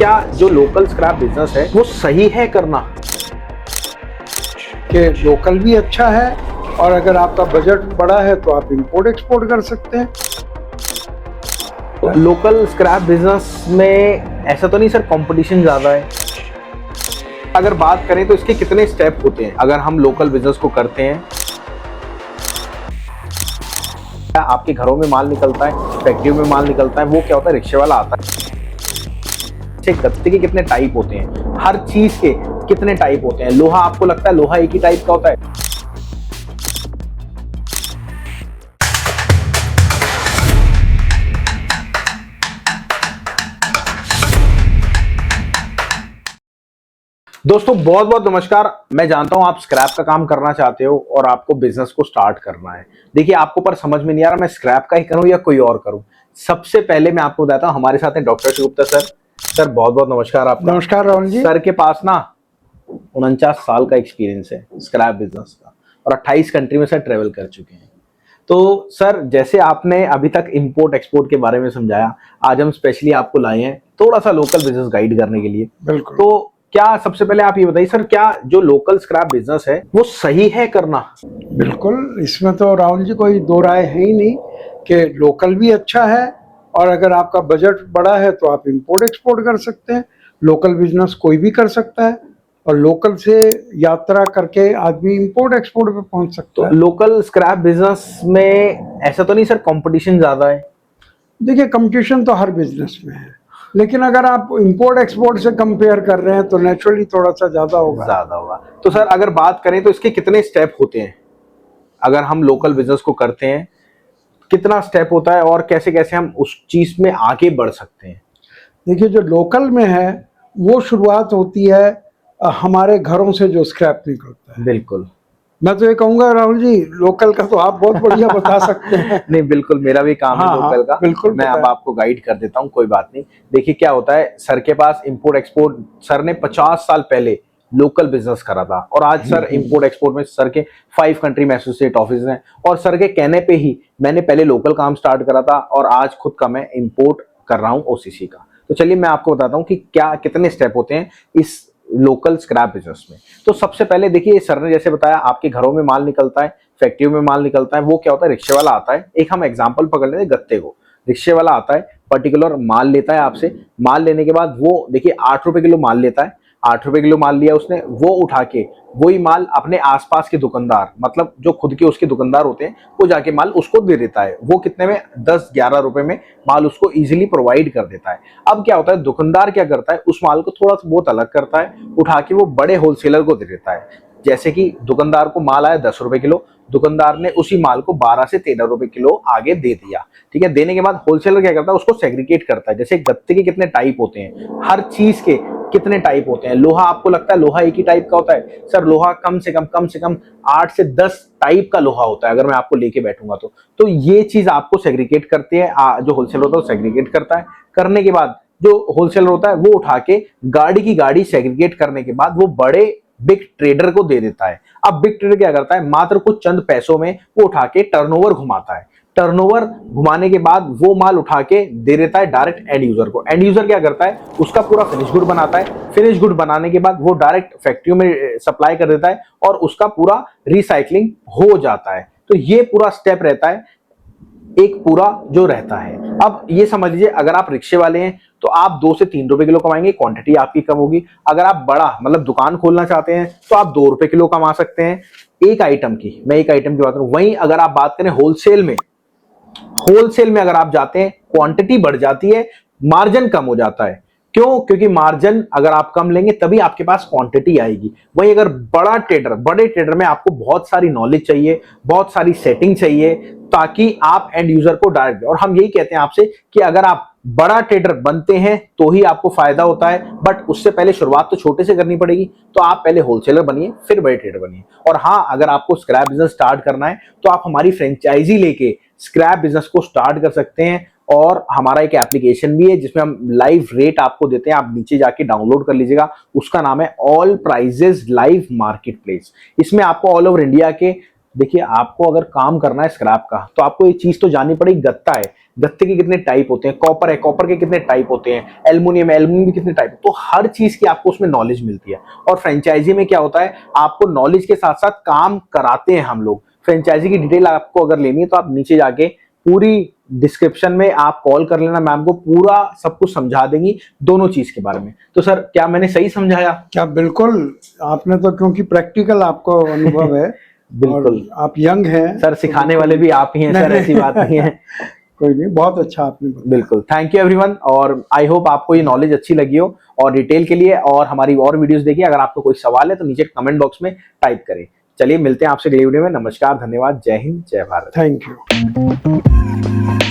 क्या जो local scrap business है वो सही है करना? कि लोकल भी अच्छा है और अगर आपका बजट बड़ा है तो आप इंपोर्ट एक्सपोर्ट कर सकते हैं। लोकल स्क्रैप बिजनेस में ऐसा तो नहीं सर कंपटीशन ज्यादा है? अगर बात करें तो इसके कितने स्टेप होते हैं अगर हम लोकल बिजनेस को करते हैं? आपके घरों में माल निकलता है, फैक्ट्रियों में माल निकलता है, वो क्या होता है, रिक्शे वाला आता है। गत्ते के कितने टाइप होते हैं, हर चीज के कितने टाइप होते हैं। लोहा, आपको लगता है लोहा एक ही टाइप का होता है? दोस्तों बहुत बहुत नमस्कार। मैं जानता हूं आप स्क्रैप का काम करना चाहते हो और आपको बिजनेस को स्टार्ट करना है। देखिए, आपको पर समझ में नहीं आ रहा मैं स्क्रैप का ही करूं या कोई और करूं। सबसे पहले मैं आपको बताता हूं, हमारे साथ हैं डॉक्टर गुप्ता सर। सर बहुत बहुत नमस्कार आपका। नमस्कार राहुल जी। सर के पास ना 49 साल का एक्सपीरियंस है स्क्रैप बिजनेस का और 28 कंट्री में सर ट्रेवल कर चुके हैं। तो सर, जैसे आपने अभी तक इंपोर्ट एक्सपोर्ट के बारे में समझाया, आज हम स्पेशली आपको लाए हैं थोड़ा सा लोकल बिजनेस गाइड करने के लिए। बिल्कुल। तो क्या सबसे पहले आप ये बताइए सर, क्या जो लोकल स्क्रैप बिजनेस है वो सही है करना? बिल्कुल, इसमें तो राहुल जी कोई दो राय है ही नहीं कि लोकल भी अच्छा है और अगर आपका बजट बड़ा है तो आप इंपोर्ट एक्सपोर्ट कर सकते हैं। लोकल बिजनेस कोई भी कर सकता है और लोकल से यात्रा करके आदमी इंपोर्ट एक्सपोर्ट पे पहुंच तो सकता है। लोकल स्क्रैप बिजनेस में ऐसा तो नहीं सर कंपटीशन ज्यादा है? देखिए, कंपटीशन तो हर बिजनेस में है, लेकिन अगर आप इंपोर्ट एक्सपोर्ट से कंपेयर कर रहे हैं तो नेचुरली थोड़ा सा ज्यादा होगा। तो सर, अगर बात करें तो इसके कितने स्टेप होते हैं अगर हम लोकल बिजनेस को करते हैं? कितना स्टेप होता है और कैसे कैसे हम उस चीज में आगे बढ़ सकते हैं? देखिए, जो लोकल में है वो शुरुआत होती है हमारे घरों से जो स्क्रैप निकलता है। बिल्कुल। मैं तो ये कहूंगा राहुल जी, लोकल का तो आप बहुत बढ़िया बता सकते हैं। नहीं, बिल्कुल, मेरा भी काम है हाँ लोकल का। बिल्कुल मैं अब बताएं। आपको गाइड कर देता हूँ, कोई बात नहीं। देखिए क्या होता है, सर के पास इंपोर्ट एक्सपोर्ट, सर ने 50 साल पहले लोकल बिजनेस करा था और आज सर इंपोर्ट एक्सपोर्ट में सर के 5 कंट्री में एसोसिएट ऑफिस हैं और सर के कहने पे ही मैंने पहले लोकल काम स्टार्ट करा था और आज खुद का मैं इंपोर्ट कर रहा हूँ ओसीसी का। तो चलिए मैं आपको बताता हूँ कि क्या कितने स्टेप होते हैं इस लोकल स्क्रैप बिजनेस में। तो सबसे पहले देखिए, सर ने जैसे बताया आपके घरों में माल निकलता है, फैक्ट्रियों में माल निकलता है, वो क्या होता है, रिक्शे वाला आता है। एक हम एग्जांपल पकड़ लेते हैं गत्ते को। रिक्शे वाला आता है, पर्टिकुलर माल लेता है आपसे। माल लेने के बाद वो देखिए 8 रुपए किलो माल लेता है। 8 रुपए किलो माल लिया उसने, वो उठा के वही माल अपने आसपास के दुकानदार, मतलब जो खुद के उसके दुकानदार होते हैं, वो जाके माल उसको दे देता है। वो कितने में, 10-11 रुपए में माल उसको इजीली प्रोवाइड कर देता है। अब क्या होता है, दुकानदार क्या करता है, उस माल को थोड़ा बहुत अलग करता है, उठा के वो बड़े होलसेलर को दे देता है। जैसे कि दुकानदार को माल आया 10 रुपए किलो, दुकानदार ने उसी माल को 12 से 13 रुपए किलो आगे दे दिया। ठीक है, देने के बाद होलसेलर क्या करता है, उसको सेग्रीगेट करता है। जैसे गत्ते के कितने टाइप होते हैं, हर चीज के कितने टाइप होते हैं। लोहा, आपको लगता है लोहा एक ही टाइप का होता है? सर लोहा कम से कम 8 से 10 टाइप का लोहा होता है अगर मैं आपको लेके बैठूंगा तो ये चीज आपको सेग्रीगेट करती है। जो होलसेलर होता है वो सेग्रीगेट करता है। करने के बाद जो होलसेलर होता है वो उठा के गाड़ी की गाड़ी सेग्रीगेट करने के बाद वो बड़े बिग ट्रेडर को दे देता है। अब बिग ट्रेडर क्या करता है, मात्र कुछ चंद पैसों में वो उठा के टर्नओवर घुमाता है। टर्नओवर घुमाने के बाद वो माल उठा के दे देता है डायरेक्ट एंड यूजर को। एंड यूजर क्या करता है, उसका पूरा फिनिश गुड बनाता है। फिनिश गुड बनाने के बाद वो डायरेक्ट फैक्ट्रियों में सप्लाई कर देता है और उसका पूरा रिसाइकलिंग हो जाता है। तो ये पूरा स्टेप रहता है, एक पूरा जो रहता है। अब ये समझ लीजिए, अगर आप रिक्शे वाले हैं तो आप 2 से 3 रुपए किलो कमाएंगे, क्वांटिटी आपकी कम होगी। अगर आप बड़ा मतलब दुकान खोलना चाहते हैं तो आप 2 रुपए किलो कमा सकते हैं एक आइटम की। मैं एक आइटम की बात करूं। वहीं अगर आप बात करें होलसेल में अगर आप जाते हैं, क्वांटिटी बढ़ जाती है, मार्जिन कम हो जाता है। क्यों? क्योंकि मार्जिन अगर आप कम लेंगे तभी आपके पास क्वांटिटी आएगी। वहीं अगर बड़े ट्रेडर में आपको बहुत सारी नॉलेज चाहिए, बहुत सारी सेटिंग चाहिए, ताकि आप एंड यूजर को डायरेक्ट, और हम यही कहते हैं आपसे कि अगर आप बड़ा ट्रेडर बनते हैं तो ही आपको फायदा होता है। बट उससे पहले शुरुआत तो छोटे से करनी पड़ेगी। तो आप पहले होलसेलर बनिए, फिर बड़े ट्रेडर बनिए। और हाँ, अगर आपको स्क्रैप बिजनेस स्टार्ट करना है तो आप हमारी फ्रेंचाइजी लेके स्क्रैप बिजनेस को स्टार्ट कर सकते हैं। और हमारा एक एप्लीकेशन भी है जिसमें हम लाइव रेट आपको देते हैं, आप नीचे जाके डाउनलोड कर लीजिएगा। उसका नाम है all prices live market place. इसमें आपको ऑल ओवर इंडिया के, देखिए आपको अगर काम करना है स्क्रैप का तो आपको ये चीज तो जाननी पड़ेगी, गत्ता है, गत्ते के कितने टाइप होते हैं, कॉपर है, कॉपर के कितने टाइप होते हैं, एल्युमिनियम है, एल्युमिनियम के कितने टाइप, तो हर चीज की आपको उसमें नॉलेज मिलती है। और फ्रेंचाइजी में क्या होता है, आपको नॉलेज के साथ साथ काम कराते हैं हम लोग। फ्रेंचाइजी की डिटेल आपको अगर लेनी है तो आप नीचे जाके पूरी डिस्क्रिप्शन में आप कॉल कर लेना, मैम को पूरा सब कुछ समझा देंगी दोनों चीज के बारे में। तो सर क्या मैंने सही समझाया? क्या बिल्कुल, आपने तो क्योंकि प्रैक्टिकल आपको अनुभव है बिल्कुल और आप यंग हैं सर, सिखाने वाले भी आप ही हैं सर, ऐसी बात नहीं है। कोई नहीं, बहुत अच्छा आपने बताया। बिल्कुल, थैंक यू एवरीवन, और आई होप आपको ये नॉलेज अच्छी लगी हो। और डिटेल के लिए और हमारी और वीडियोस देखिए। अगर आपको कोई सवाल है तो नीचे कमेंट बॉक्स में टाइप करें। चलिए मिलते हैं आपसे अगली वीडियो में। नमस्कार, धन्यवाद, जय हिंद, जय भारत। Thank you.